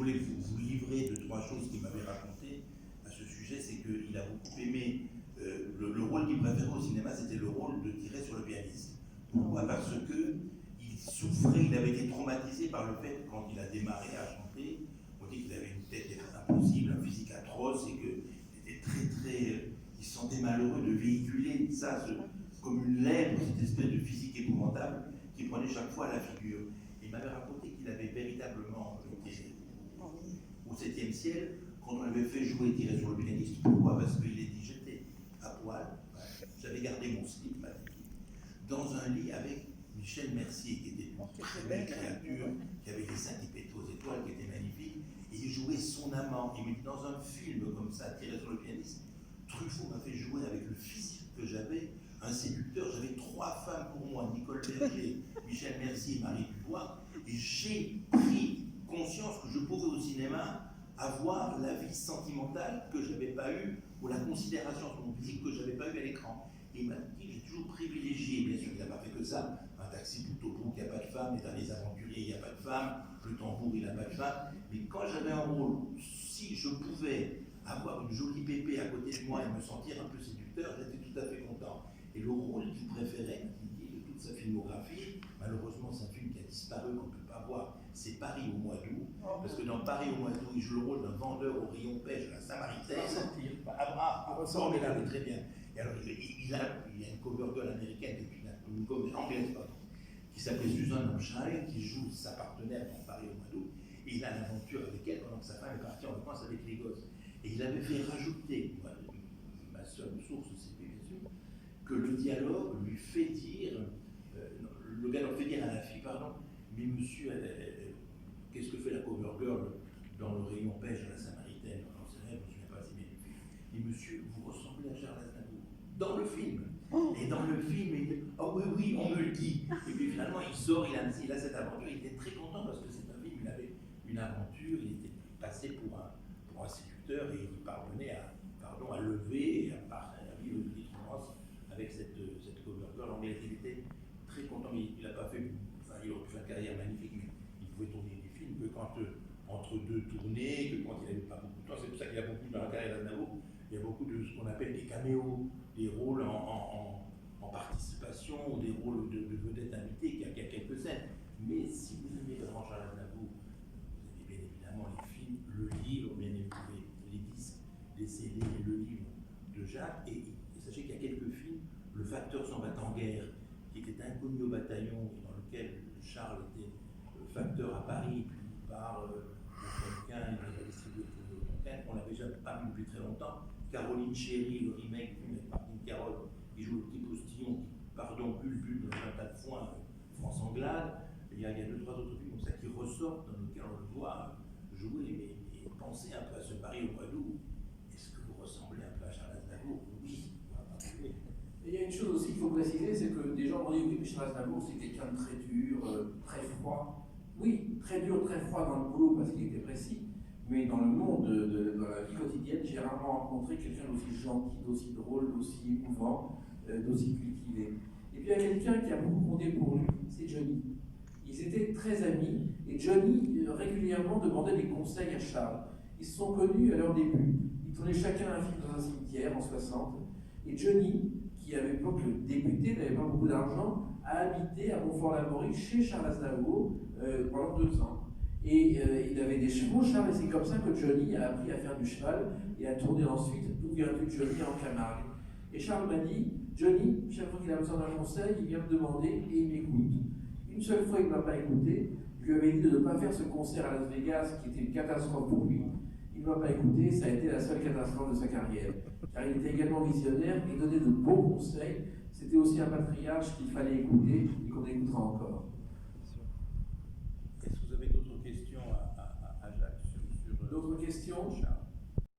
voulais vous livrer 2-3 choses qu'il m'avait racontées à ce sujet. C'est qu'il a beaucoup aimé, le rôle qu'il préférait au cinéma, c'était le rôle de tirer sur le pianiste. Pourquoi? Parce que il souffrait, il avait été traumatisé par le fait que quand il a démarré à chanter, on dit qu'il avait une tête impossible, un physique atroce, et qu'il était il se sentait malheureux de véhiculer ça comme une lèvre, cette espèce de physique épouvantable qui prenait chaque fois à la figure. Il m'avait raconté qu'il avait véritablement été au 7e ciel quand on avait fait jouer Tirer sur le pianiste. Pourquoi? Parce qu'il est dit, j'étais à poil, j'avais gardé mon slip, dans un lit avec Michel Mercier, qui était une très belle créature, qui avait des seins qui pétaient aux étoiles, qui était magnifique, et il jouait son amant. Et dans un film comme ça, Tirer sur le pianiste, Truffaut m'a fait jouer avec le physique que j'avais, un séducteur. J'avais 3 femmes pour moi, Nicole Berger, Michel Mercier et Marie Dubois, et j'ai pris conscience que je pouvais au cinéma avoir la vie sentimentale que je n'avais pas eue, ou la considération sur mon physique que je n'avais pas eue à l'écran. Et il m'a dit, j'ai toujours privilégié, bien sûr, il n'a pas fait que ça, un taxi pour Tobruk, il n'y a pas de femme, les derniers aventuriers, il n'y a pas de femme, le tambour, il n'a pas de femme. Mais quand j'avais un rôle, si je pouvais avoir une jolie pépée à côté de moi et me sentir un peu séducteur, j'étais tout à fait content. Et le rôle qu'il préférait, de toute sa filmographie, malheureusement c'est un film qui a disparu, qu'on ne peut pas voir, c'est Paris au mois d'août, parce que dans Paris au mois d'août, il joue le rôle d'un vendeur au rayon pêche à la Samaritaine. Formidable, très bien. Et alors il a une cover girl américaine, une cover anglaise, pardon, qui s'appelait Susan Hampshire, qui joue sa partenaire dans Paris au mois d'août, et il a l'aventure avec elle pendant que sa femme est partie en vacances avec les gosses. Et il avait fait rajouter, ma seule source, c'est bien sûr, que le dialogue lui fait dire, le gars leur fait dire à la fille, pardon, mais monsieur, qu'est-ce que fait la cover girl dans le rayon pêche à la Samaritaine? J'en sais rien, je ne me souviens pas si bien du film. Et monsieur, vous ressemblez à Charles Aznavour. Dans le film. Et dans le film, il dit, oh oui, oui, on me le dit. Et puis finalement, il sort, il a cette aventure, il était très content parce que c'est un film, il avait une aventure, il était passé pour un séducteur et il parvenait à lever et à vivre une petite romance avec cette cover girl anglaise. Il était très content, mais il n'a pas fait, il aurait pu faire une carrière magnifique, mais il pouvait tourner des films que quand, entre 2 tournées, que quand il n'avait pas beaucoup de temps. C'est pour ça qu'il y a beaucoup dans la carrière d'Aznavour, il y a beaucoup de ce qu'on appelle des caméos, des rôles en participation, ou des rôles de vedettes invitées, qui a quelques scènes. Mais si vous aimez vraiment Charles Aznavour, vous aimez bien évidemment les films, le livre, bien évidemment les disques, les CD et le livre de Jacques. Et sachez qu'il y a quelques films, Le Facteur s'en va en guerre, qui était inconnu au bataillon, et dans lequel Charles était facteur à Paris, puis par Tonquin, il a distribué le Tonquin, on l'avait déjà pas vu depuis très longtemps. Caroline Chéry, le remake avec Martine Carole, qui joue le petit postillon, qui, bulbule dans un tas de foin, France Anglade. Il y a 2-3 autres films comme ça qui ressortent, dans lesquels on le voit jouer, mais pensez un peu à ce Paris au mois d'août. Est-ce que vous ressemblez un peu à Charles Aznavour? Oui. Et il y a une chose aussi qu'il faut préciser, c'est que des gens m'ont dit oui, mais Charles Aznavour, c'est quelqu'un de très dur, très froid. Oui, très dur, très froid dans le boulot parce qu'il était précis, mais dans le monde, dans la vie quotidienne, j'ai rarement rencontré quelqu'un d'aussi gentil, d'aussi drôle, d'aussi émouvant, d'aussi cultivé. Et puis il y a quelqu'un qui a beaucoup compté pour lui, c'est Johnny. Ils étaient très amis, et Johnny régulièrement demandait des conseils à Charles. Ils se sont connus à leur début. Ils tournaient chacun un film dans un cimetière en 60, et Johnny, qui à l'époque débutait, n'avait pas beaucoup d'argent, a habité à Montfort-l'Amaury chez Charles Aznavour pendant 2 ans. Et il avait des chevaux, Charles, et c'est comme ça que Johnny a appris à faire du cheval et a tourné ensuite D'où viens-tu Johnny en Camargue. Et Charles m'a dit, Johnny, chaque fois qu'il a besoin d'un conseil, il vient me demander et il m'écoute. Une seule fois, il ne m'a pas écouté. Je lui avais dit de ne pas faire ce concert à Las Vegas, qui était une catastrophe pour lui. Il ne m'a pas écouté, ça a été la seule catastrophe de sa carrière. Car il était également visionnaire et donnait de bons conseils. C'était aussi un patriarche qu'il fallait écouter et qu'on écoutera encore. Est-ce que vous avez d'autres questions à Jacques sur d'autres questions? Charles?